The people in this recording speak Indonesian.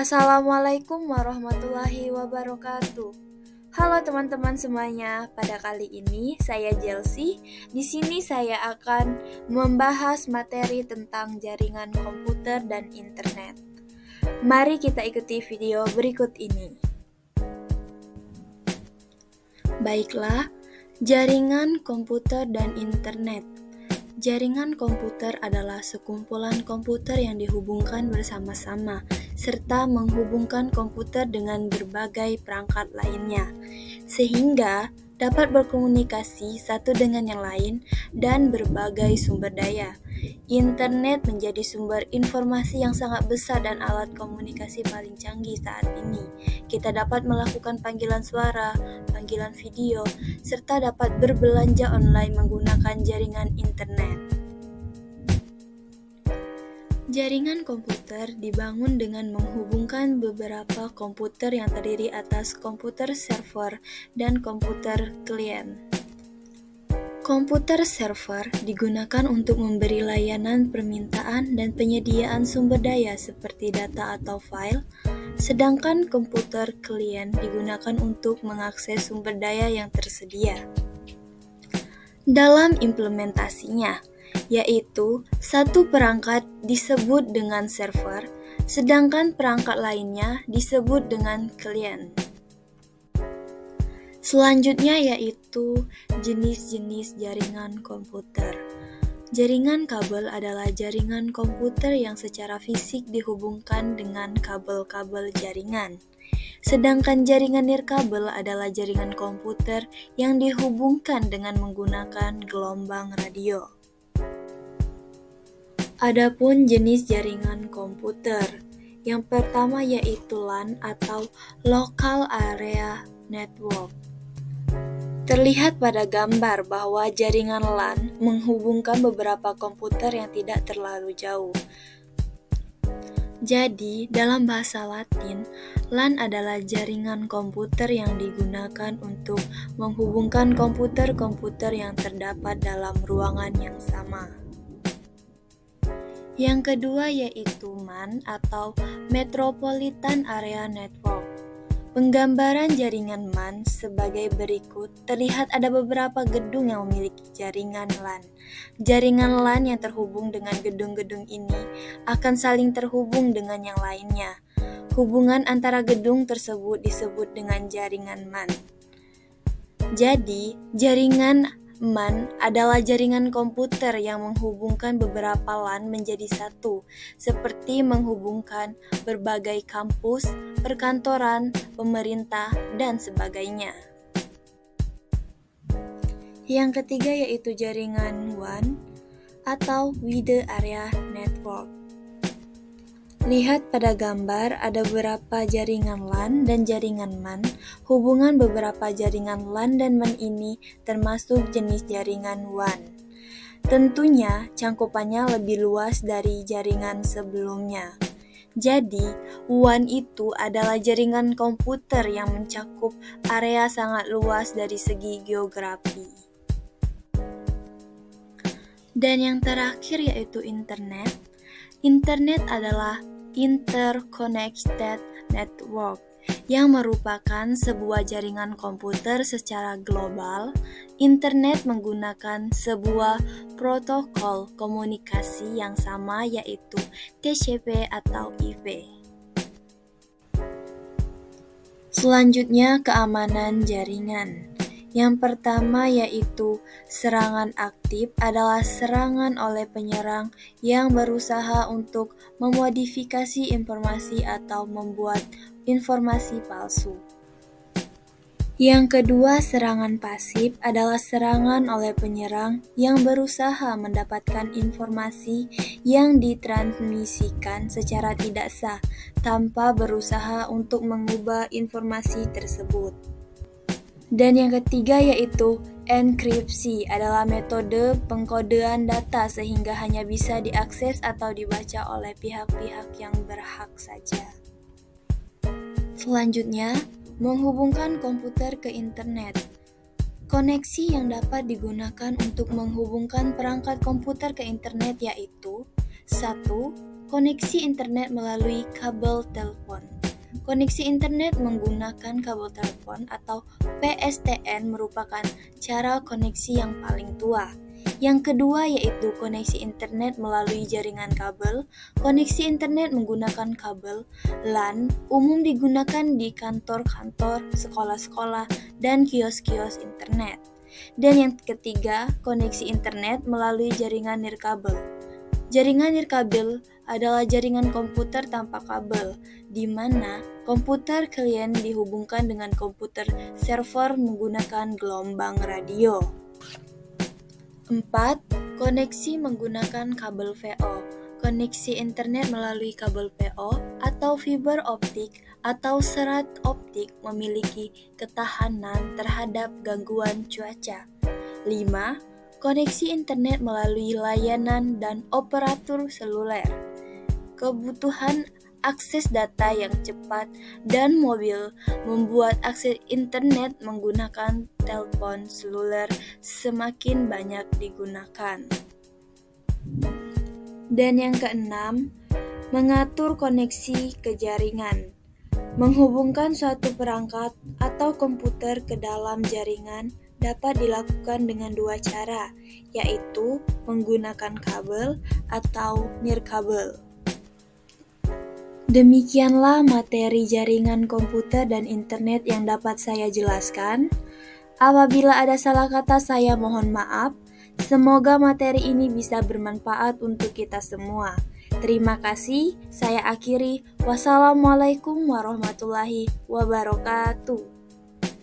Assalamualaikum warahmatullahi wabarakatuh. Halo teman-teman semuanya. Pada kali ini saya Jelsi. Di sini saya akan membahas materi tentang jaringan komputer dan internet. Mari kita ikuti video berikut ini. Baiklah, jaringan komputer dan internet. Jaringan komputer adalah sekumpulan komputer yang dihubungkan bersama-sama, serta menghubungkan komputer dengan berbagai perangkat lainnya, sehingga dapat berkomunikasi satu dengan yang lain dan berbagai sumber daya. Internet menjadi sumber informasi yang sangat besar dan alat komunikasi paling canggih saat ini. Kita dapat melakukan panggilan suara, panggilan video, serta dapat berbelanja online menggunakan jaringan internet. Jaringan komputer dibangun dengan menghubungkan beberapa komputer yang terdiri atas komputer server dan komputer klien. Komputer server digunakan untuk memberi layanan permintaan dan penyediaan sumber daya seperti data atau file, sedangkan komputer klien digunakan untuk mengakses sumber daya yang tersedia. Dalam implementasinya, yaitu satu perangkat disebut dengan server, sedangkan perangkat lainnya disebut dengan klien. Selanjutnya yaitu jenis-jenis jaringan komputer. Jaringan kabel adalah jaringan komputer yang secara fisik dihubungkan dengan kabel-kabel jaringan. Sedangkan jaringan nirkabel adalah jaringan komputer yang dihubungkan dengan menggunakan gelombang radio. Adapun jenis jaringan komputer, yang pertama yaitu LAN atau Local Area Network. Terlihat pada gambar bahwa jaringan LAN menghubungkan beberapa komputer yang tidak terlalu jauh. Jadi, dalam bahasa Latin, LAN adalah jaringan komputer yang digunakan untuk menghubungkan komputer-komputer yang terdapat dalam ruangan yang sama. Yang kedua yaitu MAN atau Metropolitan Area Network. Penggambaran jaringan MAN sebagai berikut. Terlihat ada beberapa gedung yang memiliki jaringan LAN. Jaringan LAN yang terhubung dengan gedung-gedung ini akan saling terhubung dengan yang lainnya. Hubungan antara gedung tersebut disebut dengan jaringan MAN. Jadi, jaringan MAN adalah jaringan komputer yang menghubungkan beberapa LAN menjadi satu, seperti menghubungkan berbagai kampus, perkantoran, pemerintah, dan sebagainya. Yang ketiga yaitu jaringan WAN atau Wide Area Network. Lihat pada gambar ada beberapa jaringan LAN dan jaringan MAN. Hubungan beberapa jaringan LAN dan MAN ini termasuk jenis jaringan WAN. Tentunya cangkupannya lebih luas dari jaringan sebelumnya. Jadi, WAN itu adalah jaringan komputer yang mencakup area sangat luas dari segi geografi. Dan yang terakhir yaitu internet. Internet adalah interconnected network yang merupakan sebuah jaringan komputer secara global. Internet menggunakan sebuah protokol komunikasi yang sama yaitu TCP atau IP. Selanjutnya keamanan jaringan. Yang pertama yaitu serangan aktif adalah serangan oleh penyerang yang berusaha untuk memodifikasi informasi atau membuat informasi palsu. Yang kedua, serangan pasif adalah serangan oleh penyerang yang berusaha mendapatkan informasi yang ditransmisikan secara tidak sah tanpa berusaha untuk mengubah informasi tersebut. Dan yang ketiga yaitu enkripsi adalah metode pengkodean data sehingga hanya bisa diakses atau dibaca oleh pihak-pihak yang berhak saja. Selanjutnya, menghubungkan komputer ke internet. Koneksi yang dapat digunakan untuk menghubungkan perangkat komputer ke internet yaitu 1. Koneksi internet melalui kabel telepon. Koneksi internet menggunakan kabel telepon atau PSTN merupakan cara koneksi yang paling tua. Yang kedua yaitu koneksi internet melalui jaringan kabel. Koneksi internet menggunakan kabel LAN umum digunakan di kantor-kantor, sekolah-sekolah, dan kios-kios internet. Dan yang ketiga, koneksi internet melalui jaringan nirkabel. Jaringan nirkabel adalah jaringan komputer tanpa kabel, di mana komputer klien dihubungkan dengan komputer server menggunakan gelombang radio. 4. Koneksi menggunakan kabel VO. Koneksi internet melalui kabel VO atau fiber optik atau serat optik memiliki ketahanan terhadap gangguan cuaca. 5. Koneksi internet melalui layanan dan operator seluler. Kebutuhan akses data yang cepat dan mobil membuat akses internet menggunakan telepon seluler semakin banyak digunakan. Dan yang keenam, mengatur koneksi ke jaringan. Menghubungkan suatu perangkat atau komputer ke dalam jaringan dapat dilakukan dengan dua cara, yaitu menggunakan kabel atau nirkabel. Demikianlah materi jaringan komputer dan internet yang dapat saya jelaskan. Apabila ada salah kata, saya mohon maaf. Semoga materi ini bisa bermanfaat untuk kita semua. Terima kasih. Saya akhiri. Wassalamualaikum warahmatullahi wabarakatuh.